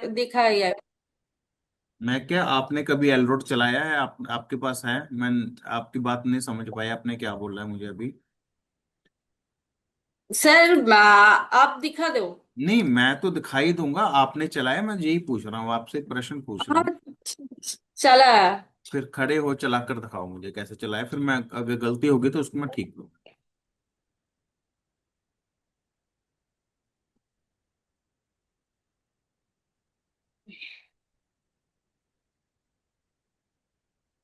दिखाया है। मैं क्या, आपने कभी एलरोड चलाया है? आपके पास है? मैं आपकी बात नहीं समझ पाया, आपने क्या बोला है मुझे अभी? सर आप दिखा दो। नहीं, मैं तो दिखाई दूंगा, आपने चलाया? मैं यही पूछ रहा हूँ, आपसे एक प्रश्न पूछ रहा हाँ, हूँ। चला। फिर खड़े हो चला कर दिखाओ मुझे कैसे चलाया, फिर मैं अगर गलती होगी तो उसको मैं ठीक लूँ।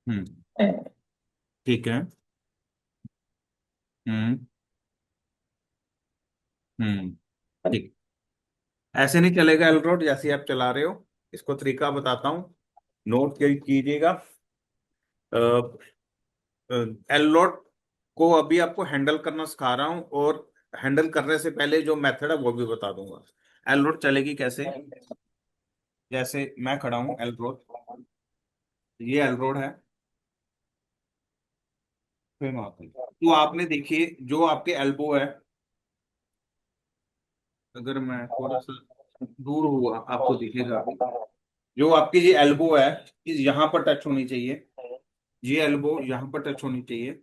हम्म। ठीक है। हम्म। हम्म। ठीक। ऐसे नहीं चलेगा एलरोड जैसे आप चला रहे हो। इसको तरीका बताता हूँ, नोट कीजिएगा। एलरोड को अभी आपको हैंडल करना सिखा रहा हूँ, और हैंडल करने से पहले जो मेथड है वो भी बता दूंगा। एलरोड चलेगी कैसे? जैसे मैं खड़ा हूँ एलरोड, ये एलरोड है। फिर मैं आता हूँ। तो आपने देखिए जो आपके एल्बो है, अगर मैं थोड़ा सा दूर हुआ आपको दिखेगा, जो आपकी ये एल्बो है इस यहाँ पर टच होनी चाहिए। ये एल्बो यहाँ पर टच होनी चाहिए।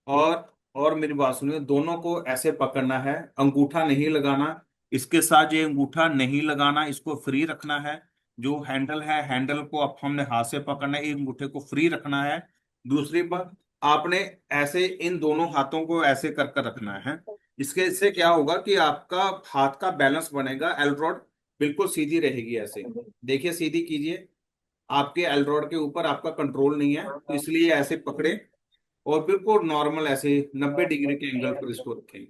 और और मेरी बात सुनिए, दोनों को ऐसे पकड़ना है, अंगूठा नहीं लगाना। इसके साथ ये अंगूठा नहीं लगाना, इसको फ्री रखना है। जो हैंडल है, हैंडल को अब हमने हाथ से पकड़ना है, एक अंगूठे को फ्री रखना है। दूसरी बात, आपने ऐसे इन दोनों हाथों को ऐसे कर कर रखना है। इसके इससे क्या होगा कि आपका हाथ का बैलेंस बनेगा, एलरॉड बिल्कुल सीधी रहेगी ऐसे। देखिए, सीधी कीजिए। आपके एलरॉड के ऊपर आपका कंट्रोल नहीं है, तो इसलिए ऐसे पकड़े, और बिल्कुल नॉर्मल ऐसे 90 डिग्री के एंगल पर इसको रखेंगे।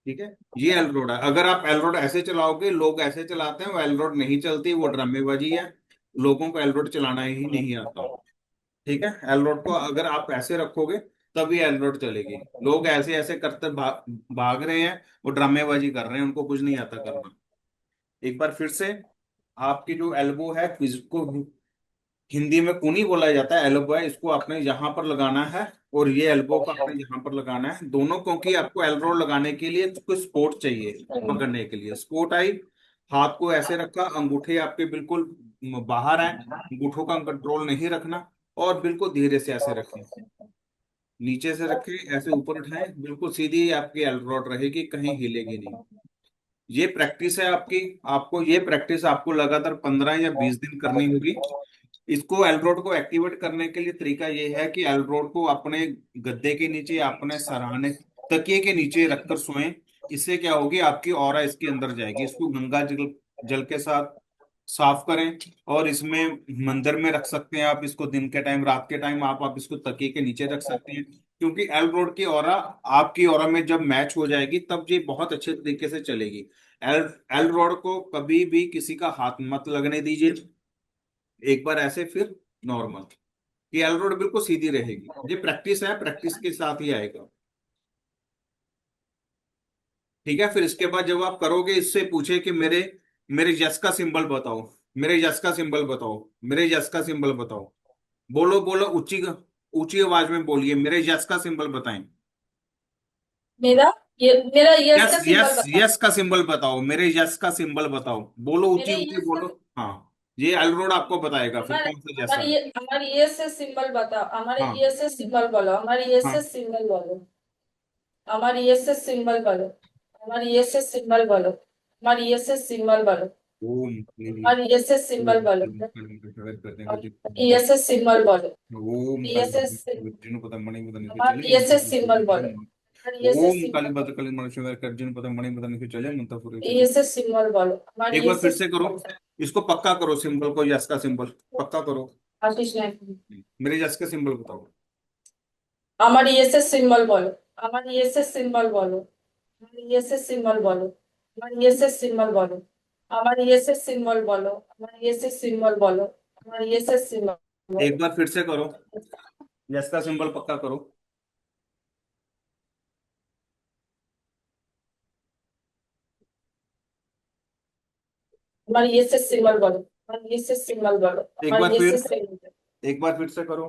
ठीक है। ये एलरोड है। अगर आप एलरोड ऐसे चलाओगे, लोग ऐसे चलाते हैं, वो एलरोड नहीं चलती, वो ड्रामेबाजी है। लोगों को एलरोड चलाना ही नहीं आता। ठीक है। एलरोड को अगर आप ऐसे रखोगे तभी एलरोड चलेगी। लोग ऐसे ऐसे करते भाग रहे हैं, वो ड्रामेबाजी कर रहे हैं, उनको कुछ नहीं आता करना। एक बार फिर से, आपकी जो एल्बो है, इसको हिंदी में कूनी बोला जाता है, एल्बो है, इसको आपने यहाँ पर लगाना है। और ये एल्बो को आपने यहाँ पर लगाना है दोनों, क्योंकि आपको एल्बो लगाने के लिए कुछ सपोर्ट चाहिए। पकड़ने के लिए सपोर्ट आई। हाथ को ऐसे रखा, अंगूठे आपके बिल्कुल बाहर हैं, अंगूठों का कंट्रोल नहीं रखना। और बिल्कुल धीरे से ऐसे रखें, नीचे से रखें, ऐसे ऊपर उठाएं, बिल्कुल सीधी आपकी एल्रोड रहेगी, कहीं हिलेगी नहीं। ये प्रैक्टिस है आपकी। आपको ये प्रैक्टिस आपको लगातार 15 या 20 दिन करनी होगी। इसको एलरोड को एक्टिवेट करने के लिए तरीका ये है कि एलरोड को अपने गद्दे के नीचे, अपने सराहने, तकिए के नीचे रखकर सोएं। इससे क्या होगी, आपकी ऑरा इसके अंदर जाएगी। इसको गंगा जल जल के साथ साफ करें। और इसमें मंदिर में रख सकते हैं आप इसको, दिन के टाइम, रात के टाइम आप इसको तकिए के नीचे रख सकते हैं। क्योंकि एल रोड की ऑरा आपकी ऑरा में जब मैच हो जाएगी, तब ये बहुत अच्छे तरीके से चलेगी। एल एल रोड को कभी भी किसी का हाथ मत लगने दीजिए। एक बार ऐसे, फिर नॉर्मल। ये एल रोड बिल्कुल सीधी रहेगी। ये प्रैक्टिस है, प्रैक्टिस के साथ ही आएगा। ठीक है। फिर इसके बाद जब आप करोगे, इससे पूछे कि मेरे मेरे यस का सिंबल बताओ, मेरे यस का सिंबल बताओ, मेरे यस का सिंबल बताओ। बोलो बोलो, ऊंची ऊंची आवाज में बोलिए, मेरे यस का सिंबल बताएं। मेरा मेरा यस यस का सिंबल यस बताओ। यस का सिंबल बताओ, मेरे यस का सिंबल बताओ। बोलो, ऊंची मेरे ऊंची यस का बोलो। हाँ। ये एलरोड आपको बताएगा फिर हमारे कौन सा जैसा है। हमारे यस से सिंबल बताओ। हमारे हाँ। यस से सिंबल बोलो। हमारे यस से हाँ। सिंबल बोलो। हमारे यस से सिंबल बोलो। हमारे यस से सिंबल बोलो। हमारे यस से सिंबल बोलो। ओम क्लीं। हमारे यस से सिंबल ओम बोलो। क्लीं कर्ण करते हैं जी। यस से सिंबल बोलो। ओम काली यस से जिन पता मणि मदन के चले हमारे यस से सिंबल बोलो। हमारे यस से ओम काली सिंबल भद्र काली मनुष्य कर जिन पता मणि मदन के चले मंत्र पूरे से यस से सिंबल बोलो। हमारे एक बार यस से फिर से करो। इसको पक्का करो, सिंबल को, यस का सिंबल पक्का करो। आशीष नायक। मेरे यस का सिंबल बताओ। আমার ইয়েসের সিম্বল বলো। আমার ইয়েসের সিম্বল বলো। আমার ইয়েসের সিম্বল বলো। আমার ইয়েসের সিম্বল বলো। আমার ইয়েসের সিম্বল বলো। আমার ইয়েসের সিম্বল বলো। আমার ইয়েসের সিম্বল বলো। एक बार फिर से करो, यस का सिंबल पक्का करो। আমার ইয়েসের সিম্বল বলো। আমার ইয়েসের সিম্বল বলো। एक আমার बार ইয়েসের फिर সিম্বল। एक बार फिर से करो।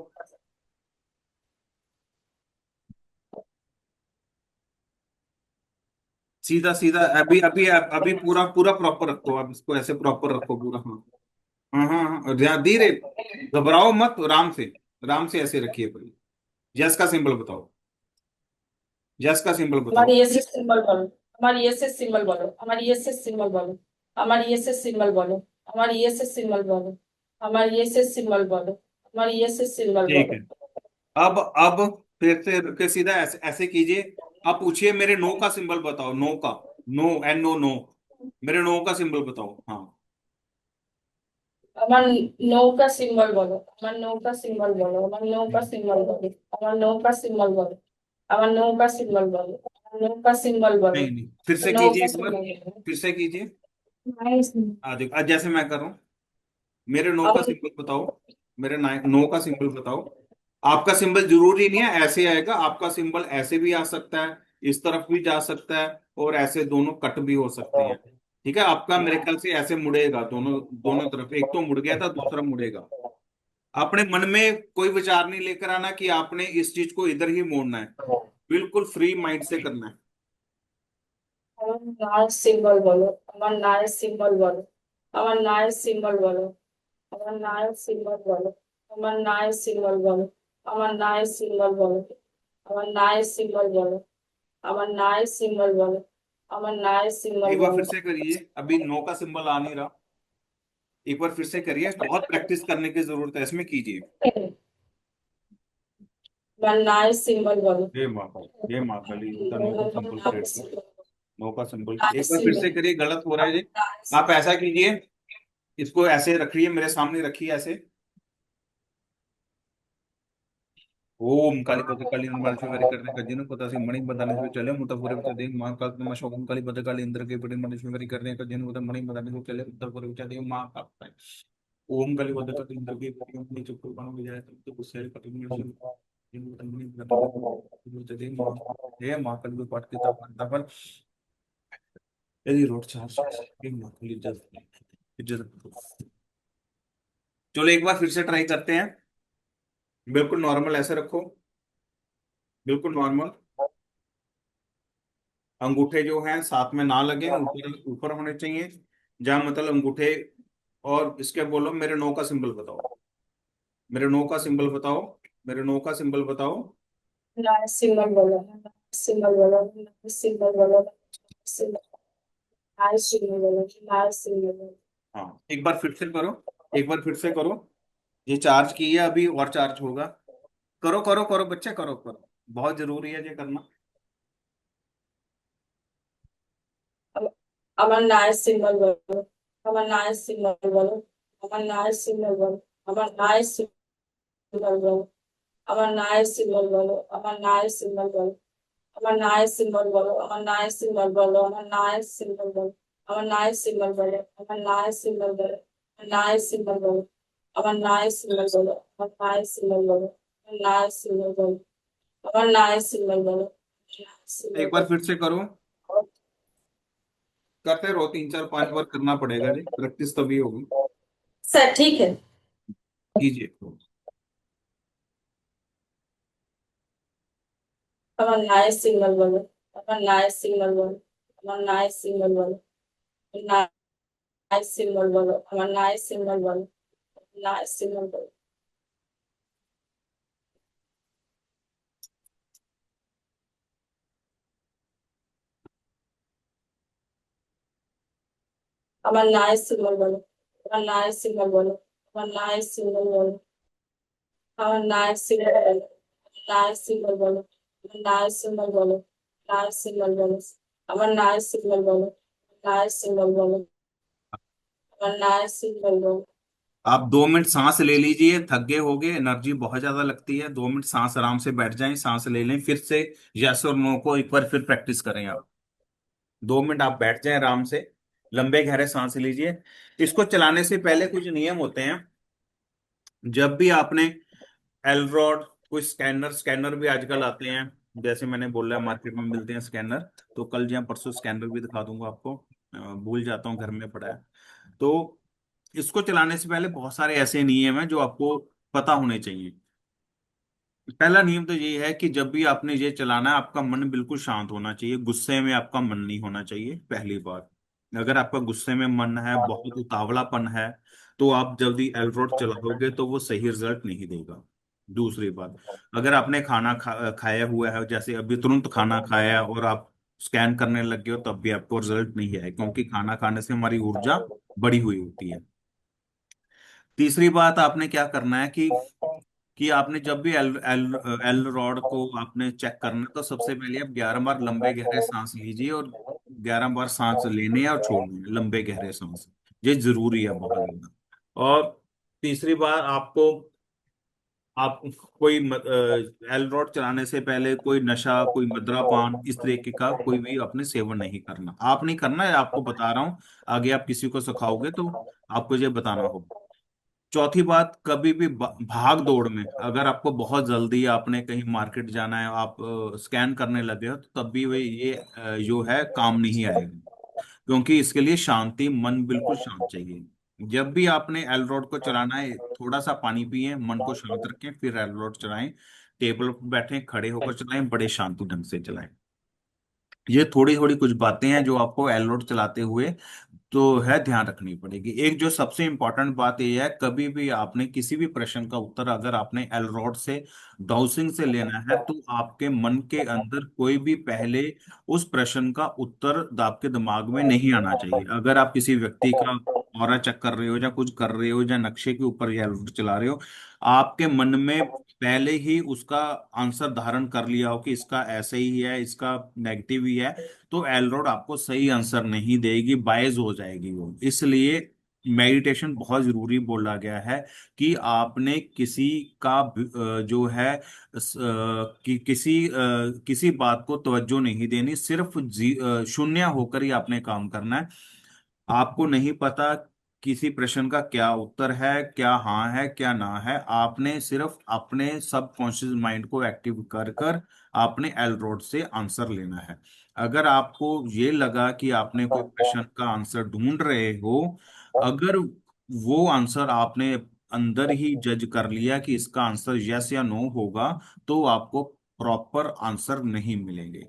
सीधा सीधा, अभी अभी अभी पूरा पूरा प्रॉपर रखो, आप इसको ऐसे प्रॉपर रखो पूरा। हाँ हाँ हाँ हाँ, और धीरे, घबराओ मत, आराम से ऐसे रखिए पहले। यस का सिंबल बताओ, यस का सिंबल बताओ। हमारी एस एस सिंबल बोलो, हमारी एस एस सिंबल बोलो, हमारी एस एस सिंबल बोलो, हमारी एस एस सिंबल बोलो, हमारी एस एस सिंबल बोलो, हमारी एस एस सिंबल बोलो, हमारी एस एस सिंबल ठीक है। बोलो। अब फिर से के सीधा ऐसे ऐसे कीजिए। आप पूछिए मेरे नो का सिंबल बताओ, नो का। No, N no, no. मेरे नो का सिंबल बताओ। हाँ। আমার নৌকা সিম্বল বলো, আমার নৌকা সিম্বল বলো, আমার নৌকা नहीं সিম্বল বলো, আমার নৌকা সিম্বল বলো, আমার নৌকা সিম্বল বলো, আমার নৌকা সিম্বল বলো, नहीं, फिर से कीजिए নৌকা एक बार, সিম্বল বলো। फिर से कीजिए। नाइस। देखो आज जैसे मैं कर रहा हूँ, मेरे नो का আমার सिंबल बताओ। मेरे नो का सिंबल बताओ। आपका सिंबल जरूरी नहीं है ऐसे आएगा, आपका सिंबल ऐसे भी आ सकता है, इस तरफ भी जा सकता है, और ऐसे दोनों कट भी हो सकते हैं। ठीक है, आपका मेरे ख्याल से ऐसे मुड़ेगा, दोनों दोनों तरफ, एक तो मुड़ गया था, दूसरा मुड़ेगा। अपने मन में कोई विचार नहीं लेकर आना कि आपने इस चीज को इधर ही मोड़ना है, बिल्कुल फ्री माइंड से करना है। আমার নাইস সিম্বল বলো, আমার নাইস সিম্বল বলো, আমার নাইস সিম্বল বলো, আমার নাইস সিম্বল বলো, আমার নাইস সিম্বল বলো, আমার নাইস সিম্বল বলো, আমার নাইস সিম্বল বলো, আমার নাইস সিম্বল বলো, আমার নাইস সিম্বল एक बार বলো। फिर से करिए, अभी नो का सिंबल आ नहीं रहा। एक बार फिर से करिए, बहुत प्रैक्टिस करने की जरूरत है, इसमें कीजिए। আমার নাইস সিম্বल বলো। हे माँ काली, हे माँ काली, इनका नो का सिंबल क्रिएट नाइस करो। नो का सिंबल एक बार फिर सिंबल। से करिए, गलत हो रहा है जी। आप ऐसा कीजिए, इसको ऐसे रखिए, मेरे सामने रखिए ऐसे। ओम काली भद्रकाली मणिश्वरी करने का जिन पता से मणि बदाने से चले मुतपुरे बता दें मां का नमः शोभन काली भद्रकाली इंद्र के बड़े मणिश्वरी करने का जिन पता मणि बदाने से चले मुतपुरे बता दें मां का। ओम काली भद्रकाली इंद्र के बड़े मणि चक्र बन हो जाए तो गुस्से पति में से जिन पता मणि बदाने से बता दें मां। हे मां काली को पाठ के तब यदि रोड चार्ज हे मां काली इज्जत इज्जत। चलो एक बार फिर से ट्राई करते हैं। बिल्कुल नॉर्मल ऐसे रखो, बिल्कुल नॉर्मल। अंगूठे जो हैं साथ में ना लगे, ऊपर ऊपर होने चाहिए, जहां मतलब अंगूठे। और इसके बोलो मेरे नो का सिंबल बताओ, मेरे नो का सिंबल बताओ, मेरे नो का सिंबल बताओ। नाइस सिंबल बोलो, सिंबल बोलो, सिंबल बोलो, सिंबल। नाइस सिंबल बोलो, नाइस सिंबल बोलो। हाँ एक बार फिर से करो, एक बार फिर से करो। ये चार्ज की है अभी, और चार्ज होगा। करो करो करो बच्चे, करो करो, बहुत जरूरी है ये करना। আমার নাইস সিম্বল বলো, আমার নাইস সিম্বল বলো, আমার নাইস সিম্বল বলো, আমার নাইস সিম্বল বলো, আমার নাইস সিম্বল বলো, আমার নাইস সিম্বল বলো, আমার নাইস সিম্বল বলো, আমার নাইস সিম্বল বলো, আমার নাইস সিম্বল বলো, আমার নাইস সিম্বল বলো, আমার নাইস সিম্বল বলো, আমার নাইস সিম্বল বলো, আমার নাইস সিম্বল বলো, আমার নাইস সিম্বল বলো, আমার নাইस সিম্বल বলো, আমার নাইস সিম্বल বলো, एक बार फिर से करो, करते रहो, 3 4 5 बार करना पड़ेगा जी, प्रैक्टिस तभी होगी। सर ठीक है। कीजिए। আমার নাইস সিগন্যাল বলো, আমার নাইস সিগন্যাল বলো, আমার নাইস সিগন্যাল বলো, নাইস সিগন্যাল বলো, আমার নাইস সিগন্যাল বলো, নাইস সিগন্যাল বলো, আমার নাইস সিগন্যাল বলো, আমার নাইস সিগন্যাল বলো, আমার নাইস সিগন্যাল বলো, আমার নাইস সিগন্যাল বলো, নাইস সিগন্যাল বলো, আমার নাইস সিগন্যাল বলো, নাইস সিগন্যাল বলো, আমার নাইস সিগন্যাল বলো, নাইস সিগন্যাল বলো, আমার নাইস সিগন্যাল বলো। आप 2 मिनट सांस ले लीजिए, थक गए होगे, एनर्जी बहुत ज्यादा लगती है, 2 मिनट सांस आराम से बैठ जाएं, सांस ले लें, फिर से यस और नो को एक बार फिर प्रैक्टिस करें आप। 2 मिनट आप बैठ जाएं आराम से, लंबे गहरे सांस लीजिए। इसको चलाने से पहले कुछ नियम होते हैं। जब भी आपने एलरॉड, कोई स्कैनर, स्कैनर भी आजकल आते हैं, जैसे मैंने बोला मार्केट में मिलते हैं स्कैनर। तो कल या परसों स्कैनर भी दिखा दूंगा आपको, भूल जाता हूँ, घर में पड़ा है। तो इसको चलाने से पहले बहुत सारे ऐसे नियम हैं जो आपको पता होने चाहिए। पहला नियम तो ये है कि जब भी आपने ये चलाना है आपका मन बिल्कुल शांत होना चाहिए, गुस्से में आपका मन नहीं होना चाहिए, पहली बात। अगर आपका गुस्से में मन है, बहुत उतावलापन है, तो आप जल्दी एलरोड चलाओगे तो वो सही रिजल्ट नहीं देगा। दूसरी बात, अगर आपने खाया हुआ है, जैसे अभी तुरंत खाना खाया और आप स्कैन करने लग गए हो, तब भी आपको रिजल्ट नहीं आए, क्योंकि खाना खाने से हमारी ऊर्जा बढ़ी हुई होती है। तीसरी बात, आपने क्या करना है कि आपने जब भी एल एल एल रॉड को आपने चेक करना है, तो सबसे पहले आप 11 बार लंबे गहरे सांस लीजिए, और 11 बार सांस लेने हैं और छोड़ने हैं, लंबे गहरे सांस। ये जरूरी है बहुत ज्यादा। और तीसरी बार, आपको आप कोई एल रॉड चलाने से पहले कोई नशा, कोई मदिरापान, इस तरीके का कोई भी अपने सेवन नहीं करना। आप नहीं करना है, आपको बता रहा हूँ। आगे आप किसी को सिखाओगे तो आपको ये बताना होगा। चौथी बात, कभी भी भाग दौड़ में अगर आपको बहुत जल्दी, आपने कहीं मार्केट जाना है, आप स्कैन करने लगे हो, तो तब भी वे ये जो है काम नहीं आएगा, क्योंकि इसके लिए शांति, मन बिल्कुल शांत चाहिए। जब भी आपने एल रोड को चलाना है, थोड़ा सा पानी पिए, मन को शांत रखें, फिर एल रोड चलाएं। टेबल पर बैठें, खड़े होकर चलाएं, बड़े शांति ढंग से चलाएं। ये थोड़ी थोड़ी कुछ बातें हैं जो आपको एल रोड चलाते हुए तो है ध्यान रखनी पड़ेगी। एक जो सबसे इंपॉर्टेंट बात यह है, कभी भी आपने किसी भी प्रश्न का उत्तर अगर आपने एलरॉड से, डाउसिंग से लेना है, तो आपके मन के अंदर कोई भी पहले उस प्रश्न का उत्तर आपके दिमाग में नहीं आना चाहिए। अगर आप किसी व्यक्ति का ऑरा चेक कर रहे हो, या कुछ कर रहे हो, या नक्शे के ऊपर एलरॉड चला रहे हो, आपके मन में पहले ही उसका आंसर धारण कर लिया हो कि इसका ऐसे ही है, इसका नेगेटिव ही है, तो एलरोड आपको सही आंसर नहीं देगी, बायस हो जाएगी वो। इसलिए मेडिटेशन बहुत जरूरी बोला गया है कि आपने किसी का जो है कि किसी बात को तवज्जो नहीं देनी, सिर्फ शून्य होकर ही आपने काम करना है। आपको नहीं पता किसी प्रश्न का क्या उत्तर है, क्या हाँ है, क्या ना है, आपने सिर्फ अपने सबकॉन्शियस माइंड को एक्टिव कर कर आपने एल रोड से आंसर लेना है। अगर आपको ये लगा कि आपने कोई प्रश्न का आंसर ढूंढ रहे हो, अगर वो आंसर आपने अंदर ही जज कर लिया कि इसका आंसर यस या नो होगा, तो आपको प्रॉपर आंसर नहीं मिलेंगे।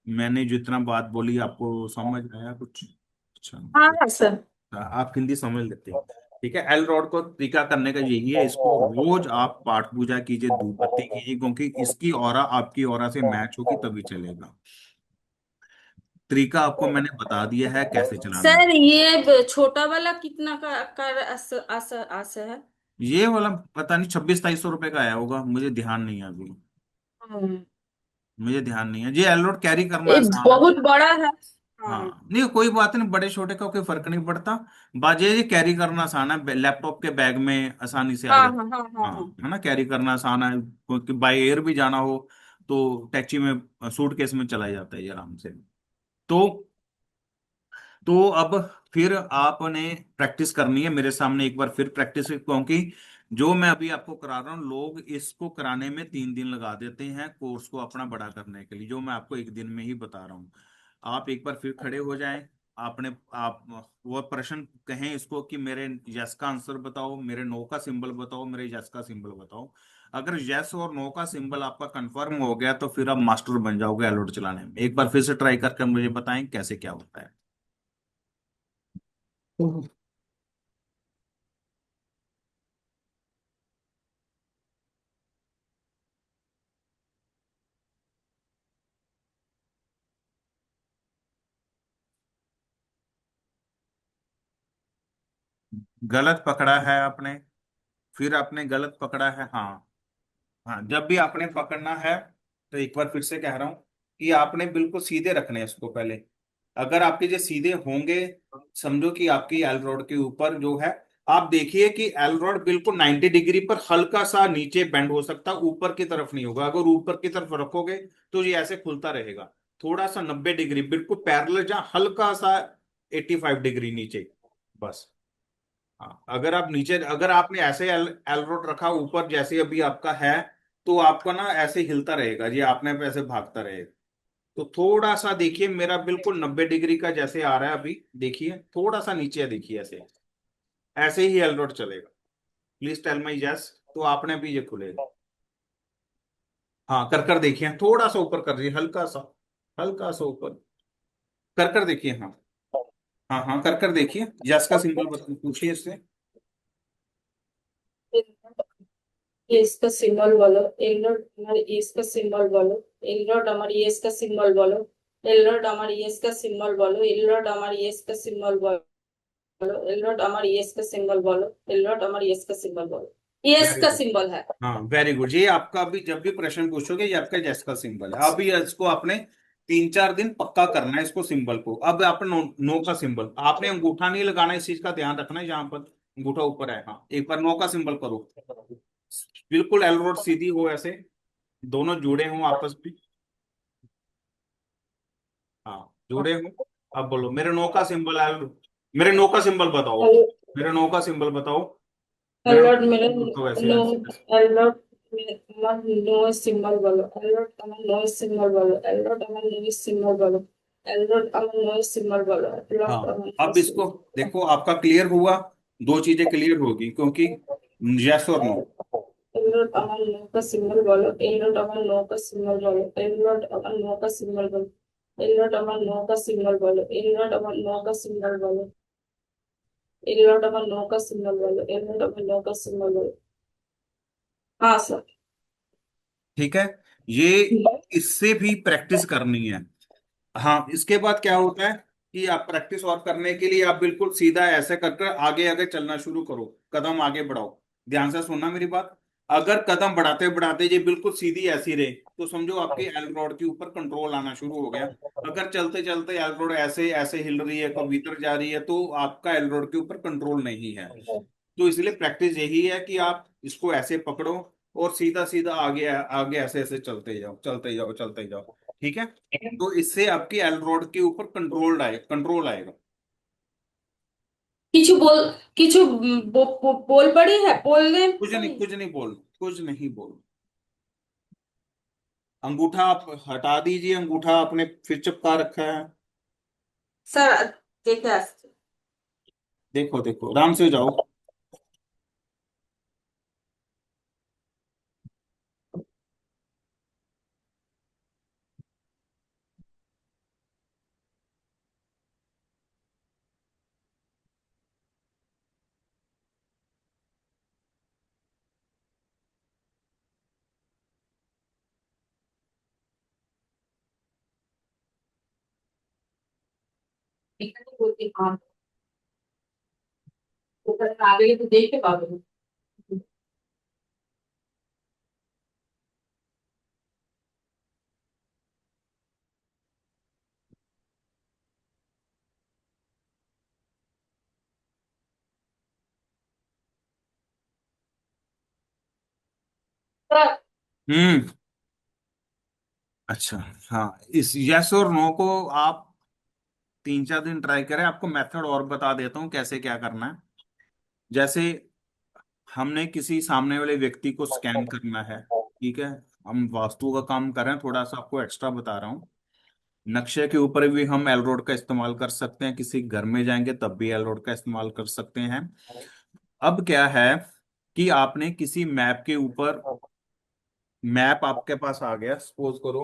मैंने जितना बात बोली आपको समझ आया कुछ? अच्छा, हाँ हाँ सर। आप हिंदी समझ लेते हैं। ठीक है, एल रॉड को टीका करने का यही है, इसको रोज आप पाठ पूजा कीजिए, धूप बत्ती कीजिए, क्योंकि इसकी ऑरा आपकी ऑरा से मैच होगी तभी चलेगा। तरीका आपको मैंने बता दिया है कैसे चलाना है। सर ये छोटा वाला कितना का आस है? ये वाला पता नहीं, 2600-2300 रुपए का आया होगा, मुझे ध्यान नहीं है अभी। हम्म, मुझे ध्यान नहीं है। ये एल रॉड कैरी करना ये आसान है। बहुत बड़ा है। हाँ हाँ, नहीं कोई बात नहीं, बड़े छोटे का कोई फर्क नहीं पड़ता। बाजे ये कैरी करना आसान है, लैपटॉप के बैग में आसानी से आ हाँ जाता हाँ हाँ हाँ है। हाँ। हाँ, है ना, कैरी करना आसान है, क्योंकि बाय एयर भी जाना हो तो टैक्सी में, सूटकेस में चला जाता है ये आराम से। तो अब फिर आपने प्रैक्टिस करनी है मेरे सामने एक बार फिर प्रैक्टिस, क्योंकि जो मैं अभी आपको करा रहा हूँ, लोग इसको कराने में 3 दिन लगा देते हैं कोर्स को अपना बड़ा करने के लिए, जो मैं आपको एक दिन में ही बता रहा हूँ। आप एक बार फिर खड़े हो जाएं, आपने आप वो प्रश्न कहें इसको कि मेरे यस का आंसर बताओ, मेरे नो का सिंबल बताओ, मेरे यस का सिंबल बताओ। अगर यस और नो का सिंबल आपका कंफर्म हो गया, तो फिर आप मास्टर बन जाओगे एलोड चलाने में। एक बार फिर से ट्राई करके मुझे बताएं कैसे क्या होता है। गलत पकड़ा है आपने, फिर आपने गलत पकड़ा है। हाँ, हाँ, जब भी आपने पकड़ना है, तो एक बार फिर से कह रहा हूं कि आपने बिल्कुल सीधे रखने हैं इसको पहले। अगर आपके जो सीधे होंगे, समझो कि आपकी एल रोड के ऊपर जो है, आप देखिए कि एल रोड बिल्कुल 90 डिग्री पर हल्का सा नीचे बेंड हो सकता, ऊपर की तरफ नहीं होगा। अगर ऊपर की तरफ रखोगे तो ये ऐसे खुलता रहेगा। थोड़ा सा 90 डिग्री बिल्कुल पैरेलल, जहाँ हल्का सा 85 डिग्री नीचे, बस। हाँ, अगर आप नीचे, अगर आपने ऐसे एलरोड रखा ऊपर जैसे अभी आपका है, तो आपका ना ऐसे हिलता रहेगा, ये आपने ऐसे भागता रहेगा। तो थोड़ा सा देखिए, मेरा बिल्कुल 90 डिग्री का जैसे आ रहा है अभी, देखिए थोड़ा सा नीचे है, देखिए ऐसे, ऐसे ही एलरोड चलेगा। प्लीज टेल माई यस, तो आपने भी ये खुलेगा। हाँ, कर देखिए, थोड़ा सा ऊपर कर दीजिए, हल्का सा ऊपर कर देखिए। हाँ हाँ हाँ, कर देखिए, यस का सिंबल पूछिए इससे। इसका सिंबल बोलो। एलरोड हमारे इसका सिंबल बोलो। एलरोड हमारी इसका सिंबल बोलो। एलरोड हमारी इसका सिंबल बोलो। एलरोड हमारी इसका सिंबल बोलो। एलरोड हमारी इसका सिंबल बोलो। एलरोड हमारी इसका सिंबल बोलो। ये वेरी इसका गुड। सिंबल है। हाँ वेरी गुड, ये आपका भी जब भी प्रश्न पूछोगे, ये आपका यस का सिंबल है। अभी इसको आपने 3-4 दिन पक्का करना है इसको, सिंबल को। अब आप नो का सिंबल, आपने अंगूठा नहीं लगाना, इस चीज का ध्यान रखना है। जहां पर अंगूठा ऊपर है, हाँ, एक बार नो का सिंबल करो। बिल्कुल एल रोड सीधी हो, ऐसे दोनों जुड़े हों आपस में। हाँ, जुड़े हों। अब बोलो मेरे नो का सिंबल एल, मेरे नो का सिंबल बताओ, मेरे नो का सिंबल बताओ, मेरे नो अलर्ट का मेरे सिंबल बताओ, ऐसे नो ऐसे ऐसे। अलर्ट আমার নো সিম্বল বলো। অলর্ট আমার নো সিম্বল বলো। অলর্ট আমার নো সিম্বল বলো। অলর্ট আমার নো সিম্বল বলো। অলর্ট हाँ, আমার নো अब इसको देखो, आपका क्लियर हुआ, दो चीजें क्लियर होगी, क्योंकि यस और नो। अलर्ट আমার नो का सिंबल बोलो। अलर्ट আমার नो का सिंबल बोलो। अलर्ट আমার नो का सिंबल बोलो। अलर्ट আমার नो का सिंबल बोलो। अलर्ट আমার नो का सिंबल बोलो। अलर्ट আমার नो का सिंबल बोलो। अलर्ट আমার नो का सिंबल बोलो। हाँ सर। ठीक है, ये इससे भी प्रैक्टिस करनी है। हाँ, इसके बाद क्या होता है कि आप प्रैक्टिस और करने के लिए आप बिल्कुल सीधा ऐसे कर कर आगे आगे चलना शुरू करो, कदम आगे बढ़ाओ। ध्यान से सुनना मेरी बात। अगर कदम बढ़ाते बढ़ाते ये बिल्कुल सीधी ऐसी रहे, तो समझो आपकी एल रॉड के ऊपर कंट्रोल आना शुरू हो गया। अगर चलते चलते एल रॉड ऐसे ऐसे हिल रही है, कभी भीतर जा रही है, तो आपका एल रॉड के ऊपर कंट्रोल नहीं है। तो इसलिए प्रैक्टिस यही है कि आप इसको ऐसे पकड़ो और सीधा सीधा आगे आगे ऐसे ऐसे चलते जाओ, चलते जाओ, चलते जाओ। ठीक है, तो इससे आपकी एल रोड के ऊपर कंट्रोल आएगा। কিছু বল কিছু বল पड़ी है बोलने कुछ नहीं, नहीं। कुछ नहीं बोल, कुछ नहीं बोल। अंगूठा आप हटा दीजिए, अंगूठा आपने फिर चिपका रखा है। सर देखते আসছে। देखो देखो, आराम से जाओ। এখানে বলতে हाँ। ওখানে না গেলে তো দেখতে পাবে না। सर हम्म। अच्छा, हाँ, इस यस और नो को आप 3-4 दिन ट्राई करें। आपको मेथड और बता देता हूँ कैसे क्या करना है। जैसे हमने किसी सामने वाले व्यक्ति को स्कैन करना है, ठीक है, हम वास्तु का काम कर रहे हैं, थोड़ा सा आपको एक्स्ट्रा बता रहा हूँ। नक्शे के ऊपर भी हम एल रोड का इस्तेमाल कर सकते हैं, किसी घर में जाएंगे तब भी एल रोड का इस्तेमाल कर सकते हैं। अब क्या है कि आपने किसी मैप के ऊपर, मैप आपके पास आ गया, सपोज करो,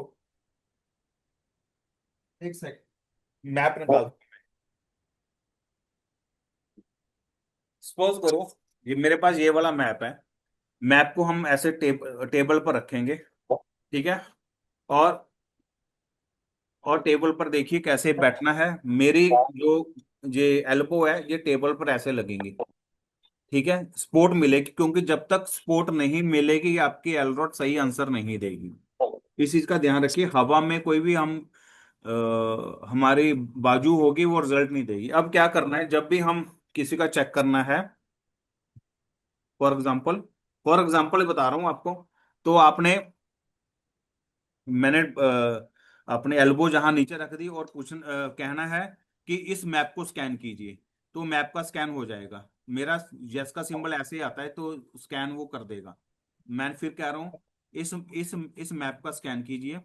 एक सेकंड, मैप निकाल, सपोज करो ये मेरे पास ये वाला मैप है। मैप को हम ऐसे टेबल पर रखेंगे, ठीक है, और टेबल पर देखिए कैसे बैठना है। मेरी जो ये एल्बो है, ये टेबल पर ऐसे लगेंगी, ठीक है, सपोर्ट मिलेगी, क्योंकि जब तक सपोर्ट नहीं मिलेगी आपकी एलरोड सही आंसर नहीं देगी। इस चीज का ध्यान रखिए, हवा में कोई भी हम हमारी बाजू होगी वो रिजल्ट नहीं देगी। अब क्या करना है, जब भी हम किसी का चेक करना है, फॉर एग्जाम्पल बता रहा हूँ आपको, तो आपने, मैंने अपने एल्बो जहां नीचे रख दी और कहना है कि इस मैप को स्कैन कीजिए, तो मैप का स्कैन हो जाएगा। मेरा यस का सिंबल ऐसे ही आता है, तो स्कैन वो कर देगा। मैं फिर कह रहा हूँ इस मैप का स्कैन कीजिए,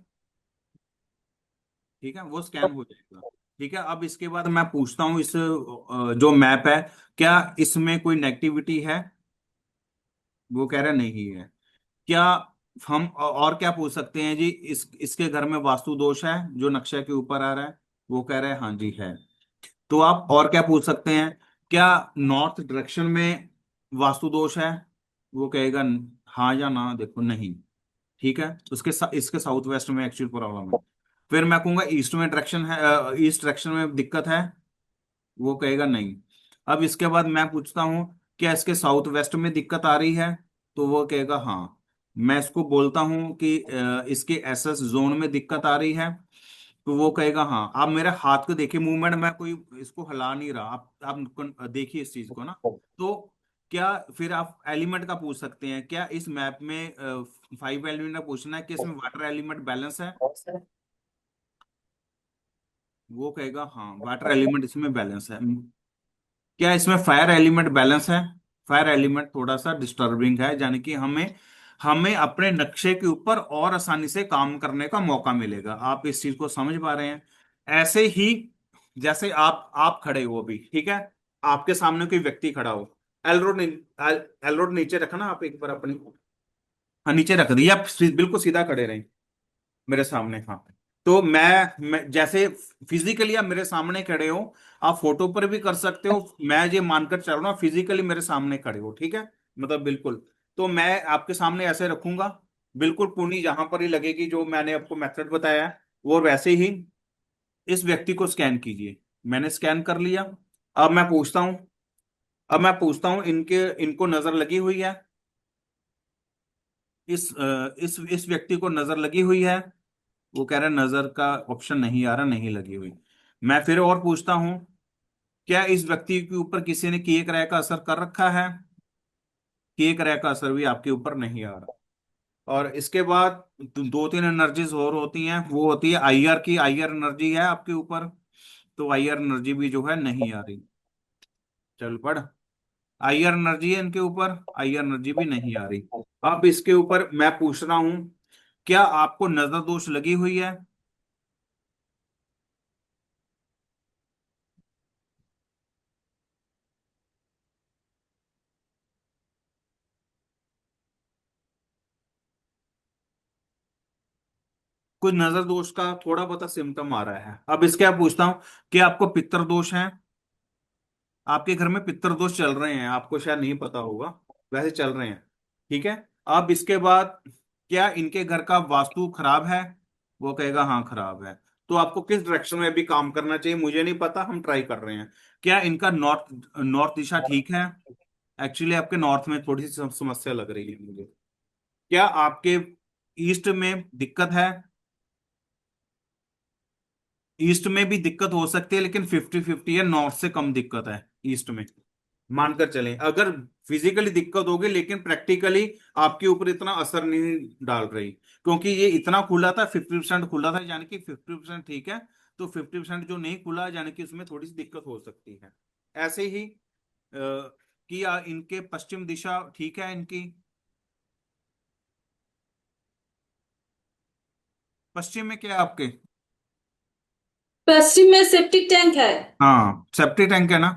ठीक है, वो स्कैन हो जाएगा। ठीक है, अब इसके बाद मैं पूछता हूँ, इस जो मैप है, क्या इसमें कोई नेगेटिविटी है? वो कह रहा नहीं है। क्या हम और क्या पूछ सकते हैं जी, इसके घर में वास्तु दोष है जो नक्शे के ऊपर आ रहा है? वो कह रहा है हाँ जी है। तो आप और क्या पूछ सकते हैं? क्या नॉर्थ डायरेक्शन में वास्तु दोष है? वो कहेगा हाँ या ना, देखो नहीं। ठीक है, इसके साउथ वेस्ट में एक्चुअल प्रॉब्लम है। फिर मैं कहूंगा ईस्ट में डायरेक्शन है, ईस्ट डायरेक्शन में दिक्कत है। वो कहेगा नहीं। अब इसके बाद मैं पूछता हूँ क्या इसके साउथ वेस्ट में दिक्कत आ रही है? तो वो कहेगा हाँ। मैं इसको बोलता हूँ कि इसके एसएस जोन में दिक्कत आ रही है। तो वो कहेगा हाँ। आप मेरे हाथ को देखिए, मूवमेंट, मैं कोई इसको हिला नहीं रहा, आप देखिए इस चीज को ना। तो क्या फिर आप एलिमेंट का पूछ सकते हैं, क्या इस मैप में 5 एलिमेंट का पूछना है कि इसमें वाटर एलिमेंट बैलेंस है? वो कहेगा हाँ, वाटर एलिमेंट इसमें बैलेंस है। क्या इसमें फायर एलिमेंट बैलेंस है? फायर एलिमेंट थोड़ा सा डिस्टर्बिंग है, यानी कि हमें हमें अपने नक्शे के ऊपर और आसानी से काम करने का मौका मिलेगा। आप इस चीज को समझ पा रहे हैं? ऐसे ही जैसे आप खड़े हो अभी, ठीक है, आपके सामने कोई व्यक्ति खड़ा हो। एल रोड एल रोड नीचे रखना आप एक बार अपनी। हाँ, नीचे रख दिया, आप बिल्कुल सीधा खड़े रहें मेरे सामने। हाँ। तो मैं जैसे फिजिकली आप मेरे सामने खड़े हो, आप फोटो पर भी कर सकते हो, मैं ये मानकर चल रहा हूँ फिजिकली मेरे सामने खड़े हो, ठीक है, मतलब बिल्कुल। तो मैं आपके सामने ऐसे रखूंगा, बिल्कुल पूनी जहां पर ही लगेगी जो मैंने आपको मेथड बताया है, वो वैसे ही इस व्यक्ति को स्कैन कीजिए। मैंने स्कैन कर लिया। अब मैं पूछता हूँ अब मैं पूछता हूँ, इनको नजर लगी हुई है? इस व्यक्ति को नजर लगी हुई है? वो कह रहा है नजर का ऑप्शन नहीं आ रहा, नहीं लगी हुई। मैं फिर और पूछता हूं, क्या इस व्यक्ति के ऊपर किसी ने किए कराए का असर कर रखा है? किए कराए का असर भी आपके ऊपर नहीं आ रहा। और इसके बाद दो तीन एनर्जीज और होती हैं, वो होती है आईआर की। आईआर एनर्जी है आपके ऊपर, तो आईआर एनर्जी भी जो है नहीं आ रही। चल पढ़। आईआर एनर्जी है इनके ऊपर, आईआर एनर्जी भी नहीं आ रही। अब इसके ऊपर मैं पूछ रहा हूं, क्या आपको नजर दोष लगी हुई है? कुछ नजर दोष का थोड़ा बहुत सिम्टम आ रहा है। अब इसके आप पूछता हूं कि आपको पित्तर दोष है? आपके घर में पित्तर दोष चल रहे हैं, आपको शायद नहीं पता होगा, वैसे चल रहे हैं। ठीक है। अब इसके बाद क्या इनके घर का वास्तु खराब है? वो कहेगा हाँ खराब है। तो आपको किस डायरेक्शन में भी काम करना चाहिए मुझे नहीं पता, हम ट्राई कर रहे हैं। क्या इनका नॉर्थ नॉर्थ दिशा ठीक है? एक्चुअली आपके नॉर्थ में थोड़ी सी समस्या लग रही है मुझे। क्या आपके ईस्ट में दिक्कत है? ईस्ट में भी दिक्कत हो सकती है, लेकिन 50-50 है, नॉर्थ से कम दिक्कत है ईस्ट में। मानकर चलें अगर फिजिकली दिक्कत होगी, लेकिन प्रैक्टिकली आपके ऊपर इतना असर नहीं डाल रही, क्योंकि ये इतना खुला था, 50% खुला था, यानी कि 50% ठीक है। तो 50% जो नहीं खुला, यानी कि उसमें थोड़ी सी दिक्कत हो सकती है। ऐसे ही कि इनके पश्चिम दिशा ठीक है इनकी? पश्चिम में क्या है आपके? पश्चिम में सेप्टिक टैंक है। हाँ, सेप्टिक टैंक है ना।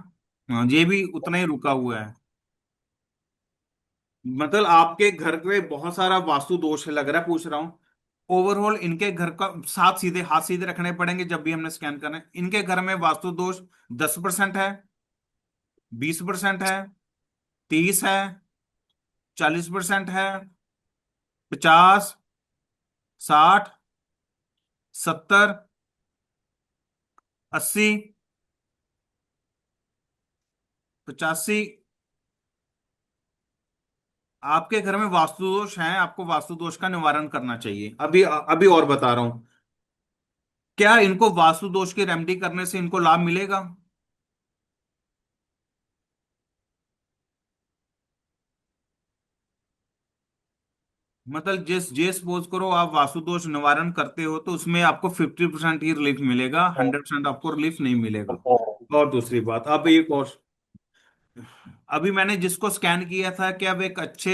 हाँ, ये भी उतना ही रुका हुआ है। मतलब आपके घर पे बहुत सारा वास्तु दोष है लग रहा है, पूछ रहा हूँ। ओवरऑल इनके घर का हाथ सीधे रखने पड़ेंगे जब भी हमने स्कैन करना है। इनके घर में वास्तु दोष 10% है, 20% है, 30 है, 40% है, 50, 60, 70, 80, 85। आपके घर में वास्तु दोष है, आपको वास्तु दोष का निवारण करना चाहिए। अभी अभी और बता रहा हूं, क्या इनको वास्तु दोष की रेमेडी करने से इनको लाभ मिलेगा? मतलब जे सपोज करो आप वास्तु दोष निवारण करते हो, तो उसमें आपको 50% ही रिलीफ मिलेगा, 100% आपको रिलीफ नहीं मिलेगा। और दूसरी बात, अब एक और, अभी मैंने जिसको स्कैन किया था, क्या वे एक अच्छे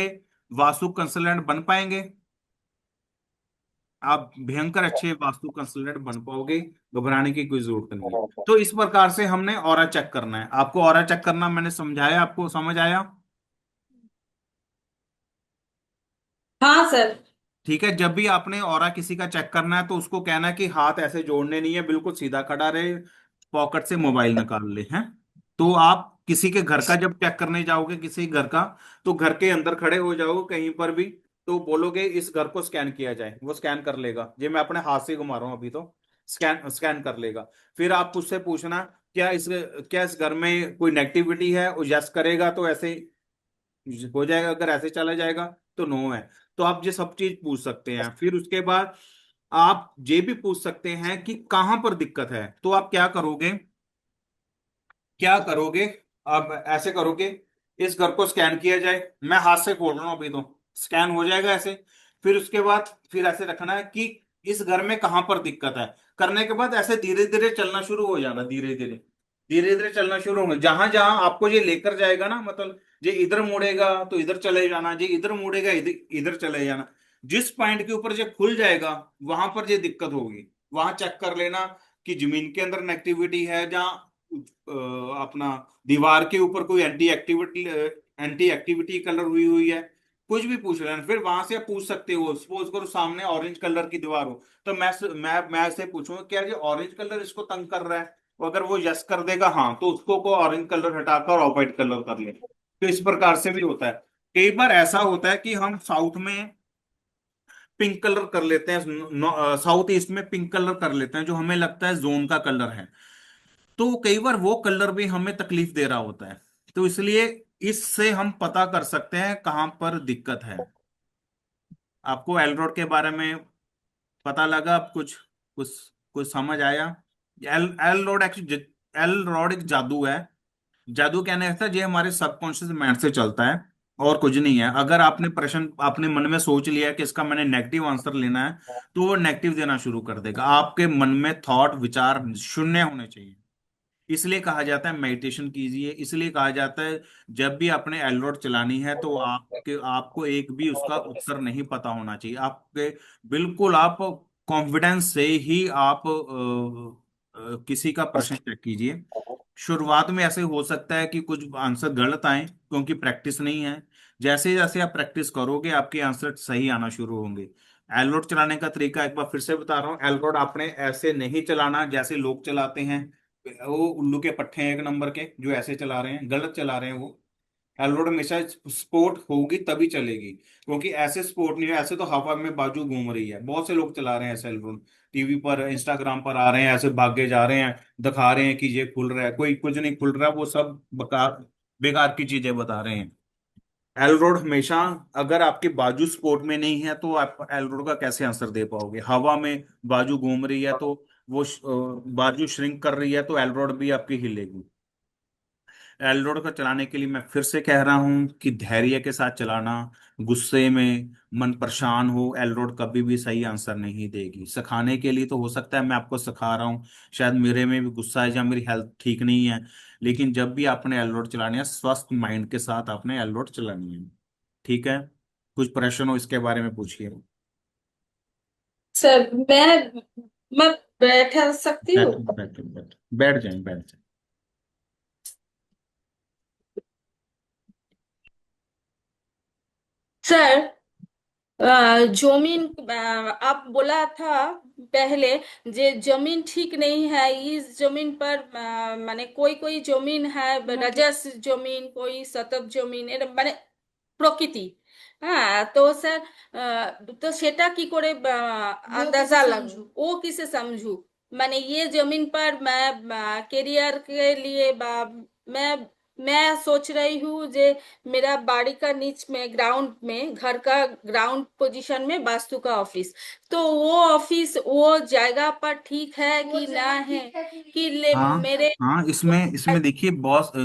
वास्तु कंसल्टेंट बन पाएंगे? आप भयंकर अच्छे वास्तु कंसल्टेंट बन पाओगे, घबराने की कोई जरूरत नहीं है। तो इस प्रकार से हमने ऑरा चेक करना है। आपको ऑरा चेक करना मैंने समझाया, आपको समझ आया? हाँ सर। ठीक है, जब भी आपने ऑरा किसी का चेक करना है तो उसको कहना है कि हाथ ऐसे जोड़ने नहीं है, बिल्कुल सीधा खड़ा रहे, पॉकेट से मोबाइल निकाल ले हैं। तो आप किसी के घर का जब चेक करने जाओगे, किसी घर का, तो घर के अंदर खड़े हो जाओगे कहीं पर भी, तो बोलोगे इस घर को स्कैन किया जाए, वो स्कैन कर लेगा। ये मैं अपने हाथ से घुमा रहा हूँ अभी, तो स्कैन स्कैन कर लेगा। फिर आप उससे पूछना क्या इस घर में कोई नेगेटिविटी है, वो यस करेगा तो ऐसे हो जाएगा, अगर ऐसे चला जाएगा तो नो है। तो आप ये सब चीज पूछ सकते हैं। फिर उसके बाद आप ये भी पूछ सकते हैं कि कहां पर दिक्कत है। तो आप क्या करोगे, आप ऐसे करोगे, इस घर को स्कैन किया जाए, मैं हाथ से खोल रहा हूं अभी, तो स्कैन हो जाएगा ऐसे। फिर उसके बाद फिर ऐसे रखना है कि इस घर में कहां पर दिक्कत है। करने के बाद ऐसे धीरे धीरे चलना शुरू हो जाना, धीरे धीरे धीरे धीरे चलना शुरू होगा। जहां जहां आपको ये लेकर जाएगा ना, मतलब ये इधर मुड़ेगा तो इधर चले जाना, ये इधर मुड़ेगा इधर इधर चले जाना। जिस पॉइंट के ऊपर ये खुल जाएगा वहां पर ये दिक्कत होगी, वहां चेक कर लेना कि जमीन के अंदर नेगेटिविटी है, जहाँ अपना दीवार के ऊपर कोई एंटी एक्टिविटी कलर हुई हुई है। कुछ भी पूछ लेना। फिर वहां से आप पूछ सकते हो, सपोज करो सामने ऑरेंज कलर की दीवार हो, तो मैं से पूछूंगा क्या ये ऑरेंज कलर इसको तंग कर रहा है। तो अगर वो यस कर देगा हाँ, तो उसको को ऑरेंज कलर हटाकर ऑफ वाइट कलर कर ले। तो इस प्रकार से भी होता है। कई बार ऐसा होता है कि हम साउथ में पिंक कलर कर लेते हैं, साउथ ईस्ट में पिंक कलर कर लेते हैं, जो हमें लगता है जोन का कलर है। तो कई बार वो कलर भी हमें तकलीफ दे रहा होता है। तो इसलिए इससे हम पता कर सकते हैं कहां पर दिक्कत है। आपको एल रोड के बारे में पता लगा? अब कुछ कुछ कुछ समझ आया? L L road actually, L road एक जादू है। जादू कहने का ये हमारे सबकॉन्शियस माइंड से चलता है, और कुछ नहीं है। अगर आपने प्रश्न अपने मन में सोच लिया है कि इसका मैंने नेगेटिव आंसर लेना है, तो वो नेगेटिव देना शुरू कर देगा। आपके मन में थॉट विचार शून्य होने चाहिए। इसलिए कहा जाता है मेडिटेशन कीजिए। इसलिए कहा जाता है जब भी आपने एलरोड चलानी है तो आपको एक भी उसका उत्तर नहीं पता होना चाहिए। आपके बिल्कुल आप कॉन्फिडेंस से ही आप किसी का प्रश्न चेक कीजिए। शुरुआत में ऐसे हो सकता है कि कुछ आंसर गलत आए, क्योंकि प्रैक्टिस नहीं है। जैसे जैसे आप प्रैक्टिस करोगे आपके आंसर सही आना शुरू होंगे। एलरोड चलाने का तरीका एक बार फिर से बता रहा हूँ। एलरोड आपने ऐसे नहीं चलाना जैसे लोग चलाते हैं, वो उल्लू के पट्टे हैं एक नंबर के, जो ऐसे चला रहे हैं, गलत चला रहे हैं वो। एलरोड हमेशा स्पोर्ट होगी तभी चलेगी, क्योंकि ऐसे स्पोर्ट नहीं है। ऐसे तो हवा में बाजू घूम रही है, बहुत से लोग चला रहे हैं ऐसे एलरोड। टीवी पर इंस्टाग्राम पर आ रहे हैं, ऐसे भागे जा रहे हैं, दिखा रहे हैं कि ये खुल रहा है, कोई कुछ नहीं खुल रहा, वो सब बेकार बेकार की चीजें बता रहे हैं। एलरोड हमेशा, अगर आपके बाजू स्पोर्ट में नहीं है तो आप एलरोड का कैसे आंसर दे पाओगे? हवा में बाजू घूम रही है तो वो बाजू श्रिंक कर रही है, तो एलरोड भी आपकी हिलेगी। एलरोड को चलाने के लिए मैं फिर से कह रहा हूं कि धैर्य के साथ चलाना। गुस्से में, मन परेशान हो, एलरोड कभी भी सही आंसर नहीं देगी। सिखाने के लिए तो हो सकता है मैं आपको सिखा रहा हूँ, शायद मेरे में भी गुस्सा है या मेरी हेल्थ ठीक नहीं है, लेकिन जब भी आपने एलरोड चलानी है स्वस्थ माइंड के साथ आपने एलरोड चलानी है। ठीक है? कुछ प्रश्न हो इसके बारे में पूछिए। सर मैं बैठा सकती हूँ? बैठ बैठ बैठ बैठ जाए, बैठ जाए। सर, जमीन, आप बोला था पहले, जे जमीन ठीक नहीं है इस जमीन पर, माने कोई कोई जमीन है रजस जमीन, कोई सतत जमीन, মানে প্রকৃতি। হ্যাঁ, তো স্যার, তো সেটা কি করে अंदाजा लगू, वो किसे समझू? माने ये जमीन पर मैं करियर के लिए मैं सोच रही हूँ जे मेरा बाड़ी का नीच में, ग्राउंड में, घर का ग्राउंड पोजीशन में वास्तु का ऑफिस, तो वो ऑफिस वो जगह पर ठीक है कि ना है, कि हाँ मेरे। हाँ, इसमें इसमें देखिए बहुत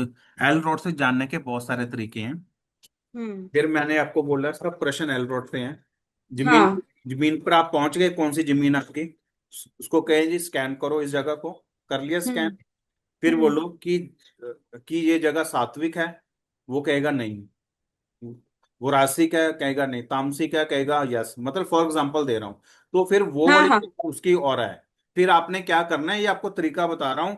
एल रोड से जानने के बहुत सारे तरीके हैं। हम्म। फिर मैंने आपको बोला सब प्रश्न एल रोड से हैं। जमीन हाँ। जमीन पर आप पहुंच गए, कौन सी जमीन आपकी, उसको कहें जी स्कैन करो इस जगह को। कर लिया स्कैन। हम्म। फिर हम्म। बोलो कि ये जगह सात्विक है, वो कहेगा नहीं। वो राशिक है, कहेगा नहीं। तामसिक है, कहेगा यस। मतलब फॉर एग्जांपल दे रहा हूँ। तो फिर वो हाँ वाली हाँ। उसकी और है। फिर आपने क्या करना है, ये आपको तरीका बता रहा हूँ।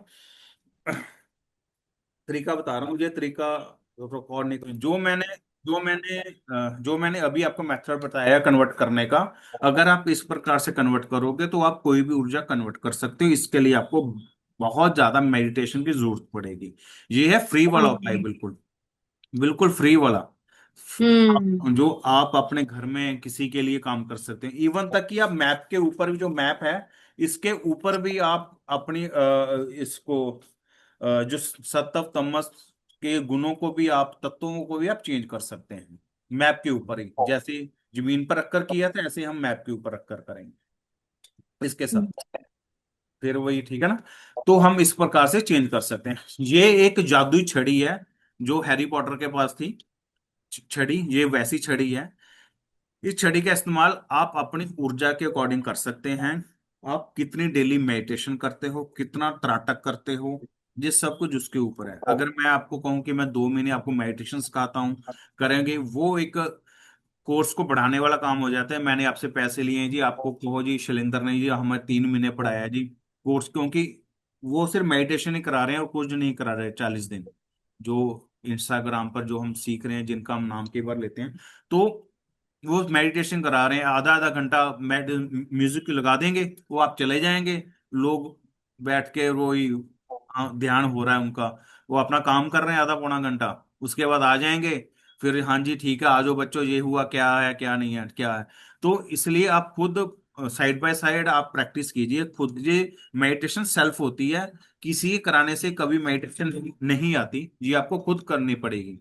तरीका बता रहा हूँ, ये तरीका रिकॉर्ड नहीं कर जो मैंने जो मैंने अभी आपको मेथड बताया कन्वर्ट करने का, अगर आप इस प्रकार से कन्वर्ट करोगे तो आप कोई भी ऊर्जा कन्वर्ट कर सकते हो। इसके लिए आपको बहुत ज्यादा मेडिटेशन की जरूरत पड़ेगी। ये है फ्री वाला उपाय, हम्म। बिल्कुल बिल्कुल फ्री वाला। हम्म। जो आप अपने घर में किसी के लिए काम कर सकते हैं, इवन तक कि आप मैप के ऊपर भी, जो मैप है इसके ऊपर भी आप अपनी इसको जो सत्व तमस के गुणों को भी, आप तत्वों को भी आप चेंज कर सकते हैं मैप के ऊपर ही। जैसे जमीन पर रखकर किया था, ऐसे हम मैप के ऊपर रखकर करेंगे इसके साथ। फिर वही ठीक है ना। तो हम इस प्रकार से चेंज कर सकते हैं। ये एक जादुई छड़ी है जो हैरी पॉटर के पास थी। छड़ी, ये वैसी छड़ी है। इस छड़ी का इस्तेमाल आप अपनी ऊर्जा के अकॉर्डिंग कर सकते हैं। आप कितनी डेली मेडिटेशन करते हो, कितना त्राटक करते हो, ये सब कुछ उसके ऊपर है। अगर मैं आपको कहूं कि मैं 2 महीने आपको मेडिटेशन सिखाता हूँ, करेंगे, वो एक कोर्स को बढ़ाने वाला काम हो जाता है। मैंने आपसे पैसे लिए हैं जी, आपको कहो जी शैलेंद्र ने जी हमें 3 महीने पढ़ाया जी कोर्स, क्योंकि वो सिर्फ मेडिटेशन ही करा रहे हैं और कुछ नहीं करा रहे 40 दिन। जो इंस्टाग्राम पर जो हम सीख रहे हैं, जिनका हम नाम कई बार लेते हैं, तो वो मेडिटेशन करा रहे हैं। आधा आधा घंटा म्यूजिक लगा देंगे, वो आप चले जाएंगे, लोग बैठ के वही ध्यान हो रहा है उनका, वो अपना काम कर रहे हैं आधा पौना घंटा, उसके बाद आ जाएंगे। फिर हाँ जी ठीक है, आ जाओ बच्चों, ये हुआ, क्या है क्या नहीं है क्या है। तो इसलिए आप खुद साइड बाय साइड आप प्रैक्टिस कीजिए खुद। ये मेडिटेशन सेल्फ होती है, किसी के कराने से कभी मेडिटेशन नहीं आती, ये आपको खुद करनी पड़ेगी।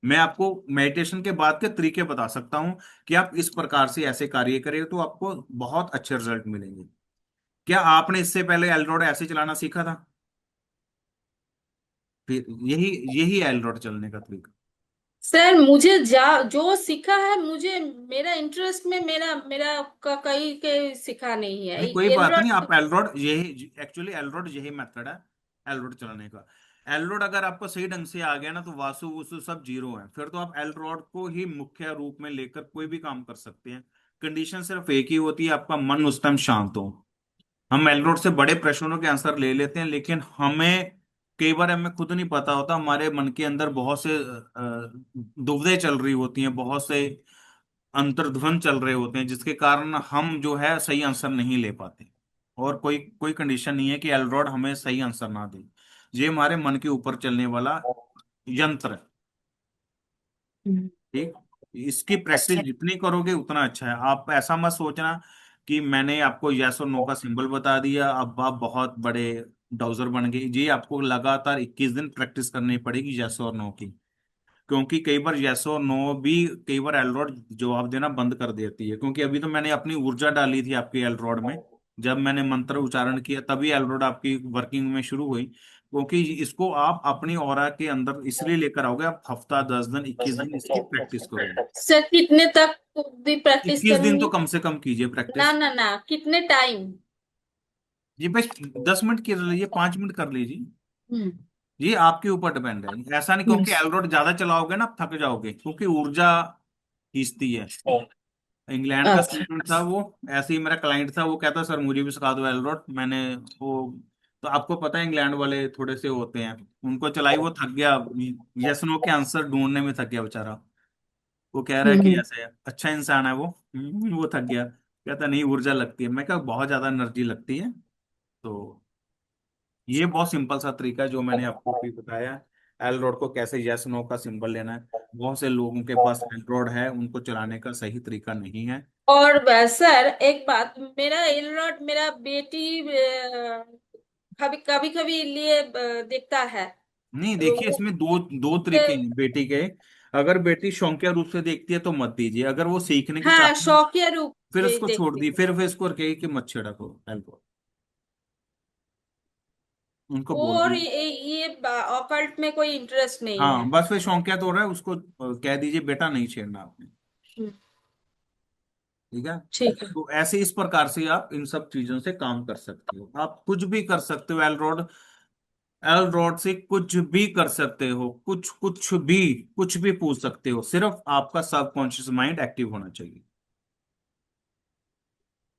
मैं आपको मेडिटेशन के बाद के तरीके बता सकता हूं कि आप इस प्रकार से ऐसे कार्य करें तो आपको बहुत अच्छे रिजल्ट मिलेंगे। क्या आपने इससे पहले एलरोड ऐसे चलाना सीखा था? फिर यही यही है एलरोड चलने का तरीका। सर मुझे जा जो सीखा है, मुझे मेरा इंटरेस्ट में मेरा मेरा कहीं के सीखा नहीं है नहीं कोई बात नहीं, एंड्रॉइड। आप एलरोड, यही एक्चुअली एलरोड यही मेथड है एलरोड चलाने का। एलरोड अगर आपको सही ढंग से आ गया ना, तो वासु वसु सब जीरो है, फिर तो आप एलरोड को ही मुख्य रूप में लेकर कोई भी काम कर सकते हैं। कंडीशन सिर्फ एक ही होती है, आपका मन उस टाइम शांत हो। हम एलरोड से बड़े प्रश्नों के आंसर ले लेते हैं, लेकिन हमें कई बार हमें खुद नहीं पता होता, हमारे मन के अंदर बहुत से दुविधाएं चल रही होती हैं, बहुत से अंतर्ध्वन चल रहे होते हैं, जिसके कारण हम जो है सही आंसर नहीं ले पाते। और कोई कोई कंडीशन नहीं है कि एलरोड हमें सही आंसर ना दे। ये हमारे मन के ऊपर चलने वाला यंत्र है। ठीक। इसकी प्रैक्टिस जितनी करोगे उतना अच्छा है। आप ऐसा मत सोचना कि मैंने आपको यस और नो का सिंबल बता दिया, अब आप बहुत बड़े डाउजर बन गए। जी आपको लगातार 21 दिन प्रैक्टिस करनी पड़ेगी यस और नो की। क्योंकि कई बार यस और नो भी, कई बार एलरोड जवाब देना बंद कर देती है। क्योंकि अभी तो मैंने अपनी ऊर्जा डाली थी आपकी एलरोड में, जब मैंने मंत्र उच्चारण किया तभी एलरोड आपकी वर्किंग में शुरू हुई। क्योंकि इसको आप अपनी ऑरा के अंदर इसलिए लेकर आओगे, आप हफ्ता 10 दिन 21 दिन इसकी प्रैक्टिस करोगे। सर कितने तक भी प्रैक्टिस 21 दिन तो करूंगी? कम से कम कीजिए ना प्रैक्टिस। ना ना, कितने टाइम? ये बस 10 मिनट कर लीजिए, 5 मिनट कर लीजिए। हम्म। ये आपके ऊपर डिपेंड है। ऐसा नहीं क्योंकि एलरोड ज्यादा चलाओगे ना आप थक जाओगे, क्योंकि ऊर्जा खींचती है। इंग्लैंड का अच्छा। स्टूडेंट था वो, ऐसे ही मेरा क्लाइंट था, वो कहता सर मुझे भी सिखा दो एलरोड। मैंने वो, तो आपको पता है इंग्लैंड वाले थोड़े से होते हैं, उनको चलाई, वो थक गया, यस नो के आंसर ढूंढने में थक गया बेचारा। वो कह रहा है कि हम्म। ऐसे अच्छा इंसान है वो। वो थक गया, कहता नहीं ऊर्जा लगती है। मैं कहा बहुत ज्यादा एनर्जी लगती है। तो ये बहुत सिंपल सा तरीका है जो मैंने आपको भी बताया। एल रोड को कैसे यस नो का सिंबल लेना है। बहुत से लोगों के पास एल रोड है, उनको चलाने का सही तरीका नहीं है। और सर एक बात, मेरा एंड्रॉइड मेरा बेटी कभी कभी कभी लिए देखता है। नहीं देखिए, वो इसमें दो दो तरीके हैं बेटी के। अगर बेटी शौकिया रूप से देखती है तो मत दीजिए, अगर वो सीखने की हाँ, चाहती है शौकिया रूप फिर से उसको छोड़ देखते दी, हैं। फिर इसको कहिए कि मत छेड़ा करो एल को, उनको वो बोल और दी। ये ऑकल्ट में कोई इंटरेस्ट नहीं हाँ है। बस फिर शौकिया तो हो रहा है, उसको कह दीजिए बेटा नहीं छेड़ना आपने। हम्म। ठीक है। ठीक है। तो ऐसे इस प्रकार से आप इन सब चीजों से काम कर सकते हो। आप कुछ भी कर सकते हो एल रोड से कुछ भी कर सकते हो, कुछ भी पूछ सकते हो, सिर्फ आपका सबकॉन्शियस माइंड एक्टिव होना चाहिए।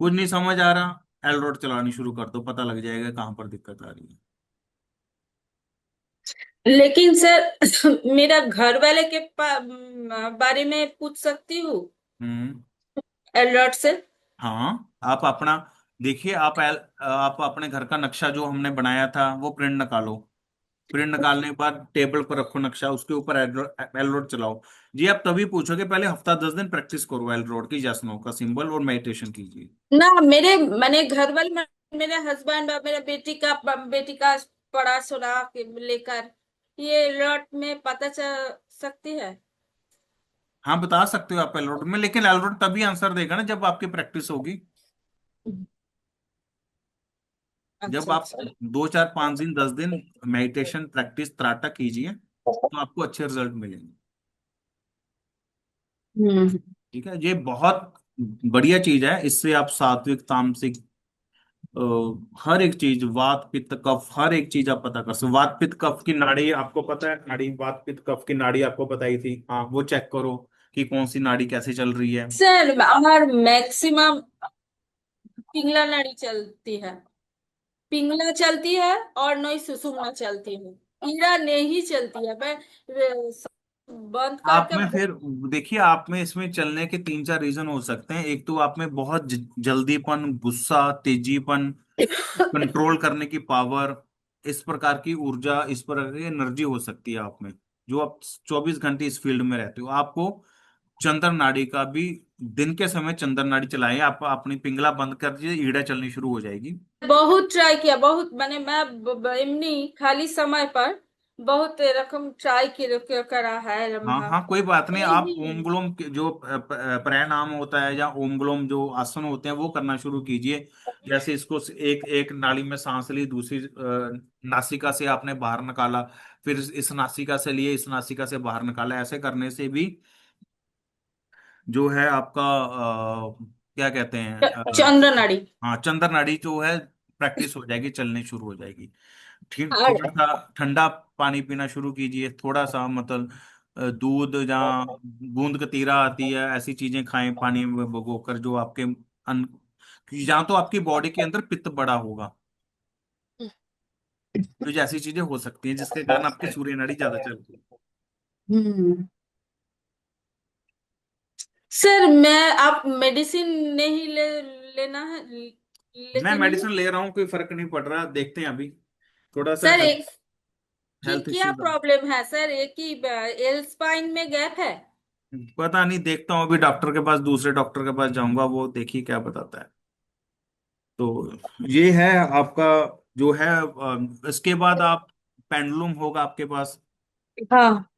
कुछ नहीं समझ आ रहा, एल रोड चलानी शुरू कर दो, पता लग जाएगा कहां पर दिक्कत आ रही है। लेकिन सर मेरा घर वाले के बारे में पूछ सकती हूँ हम्म। अलर्ट से? हाँ, आप अपना देखिए, आप अपने घर का नक्शा जो हमने बनाया था वो प्रिंट निकालो। प्रिंट निकालने के बाद टेबल पर रखो नक्शा, उसके ऊपर एलरोड चलाओ। जी, आप तभी पूछोगे, पहले हफ्ता 10 दिन प्रैक्टिस करो एलरोड की, जस्ट नो का सिंबल, और मेडिटेशन कीजिए। ना मेरे मैंने घर वाले मेरे हस्बैंड और मेरे बेटी का पढ़ा सुना लेकर ये अलर्ट में पता चल सकती है। हाँ, बता सकते हो आप एलरोड में, लेकिन एलरोड तभी आंसर देगा ना जब आपकी प्रैक्टिस होगी। जब अच्छा आप अच्छा। 2 4 5 दिन 10 दिन मेडिटेशन प्रैक्टिस त्राटा कीजिए तो आपको अच्छे रिजल्ट मिलेंगे। हम्म। ठीक है, ये बहुत बढ़िया चीज है। इससे आप सात्विक तामसिक हर एक चीज, वात पित्त कफ, हर एक चीज आप पता कर सकते हो। वात पित्त कफ की नाड़ी आपको पता है, नाड़ी वात पित्त कफ की नाड़ी आपको बताई थी, हाँ वो चेक करो कि कौन सी नाड़ी कैसे चल रही है। सर हमार मैक्सिमम पिंगला नाड़ी चलती है, पिंगला चलती है और नई सुषुम्ना चलती है, ईरा नहीं चलती है। मैं बंद आप करके में फिर देखिए, आप में इसमें चलने के 3 4 रीजन हो सकते हैं। एक तो आप में बहुत जल्दीपन, गुस्सा, तेजीपन, कंट्रोल करने की पावर, इस प्रकार की ऊर्जा, इस प्रकार की एनर्जी हो सकती है आप में, जो आप 24 घंटे इस फील्ड में रहते हो। आपको चंद्र नाड़ी का भी, दिन के समय चंद्र नाड़ी चलाएं, आप अपनी पिंगला बंद कर दीजिए, ईड़ा चलनी शुरू हो जाएगी। बहुत ट्राई किया, बहुत मैंने मैं एमनी खाली समय पर बहुत रकम ट्राई करा है हाँ लम्हा। हाँ, कोई बात नहीं। आप ओम नहीं। ग्लोम जो प्राणायाम होता है या ओम ग्लोम जो आसन होते हैं वो करना शुरू कीजिए। जैसे इसको एक एक नाली में सांस ली, दूसरी नासिका से आपने बाहर निकाला, फिर इस नासिका से लिए, इस नासिका से बाहर निकाला। ऐसे करने से भी जो है आपका क्या कहते हैं, चंद्र नाड़ी। हाँ, चंद्र नाड़ी जो है प्रैक्टिस हो जाएगी, चलनी शुरू हो जाएगी। ठीक, और थोड़ा सा ठंडा पानी पीना शुरू कीजिए, थोड़ा सा मतलब दूध, जहाँ गूंद कतीरा आती है, ऐसी चीजें खाएं पानी में भिगोकर, जो आपके जहाँ तो आपकी बॉडी के अंदर पित्त बड़ा होगा, तो ये ऐसी चीजें हो सकती हैं जिसके कारण आपकी सूर्य नाड़ी ज्यादा चलती है। हम्म। सर मैं आप मेडिसिन नहीं लेना है मैं लेती नहीं? मेडिसिन ले रहा हूँ, कोई फर्क नहीं पड़ रहा, देखते हैं अभी थोड़ा सा सर एक हेल्थ क्या इश्यू। प्रॉब्लम है सर, एक ही एल स्पाइन में गैप है? पता नहीं, देखता हूँ अभी डॉक्टर के पास, दूसरे डॉक्टर के पास जाऊंगा, वो देखिए क्या बताता है। तो ये है आपका जो है, इसके बाद आप पेंडुलम होगा आपके पास। हाँ।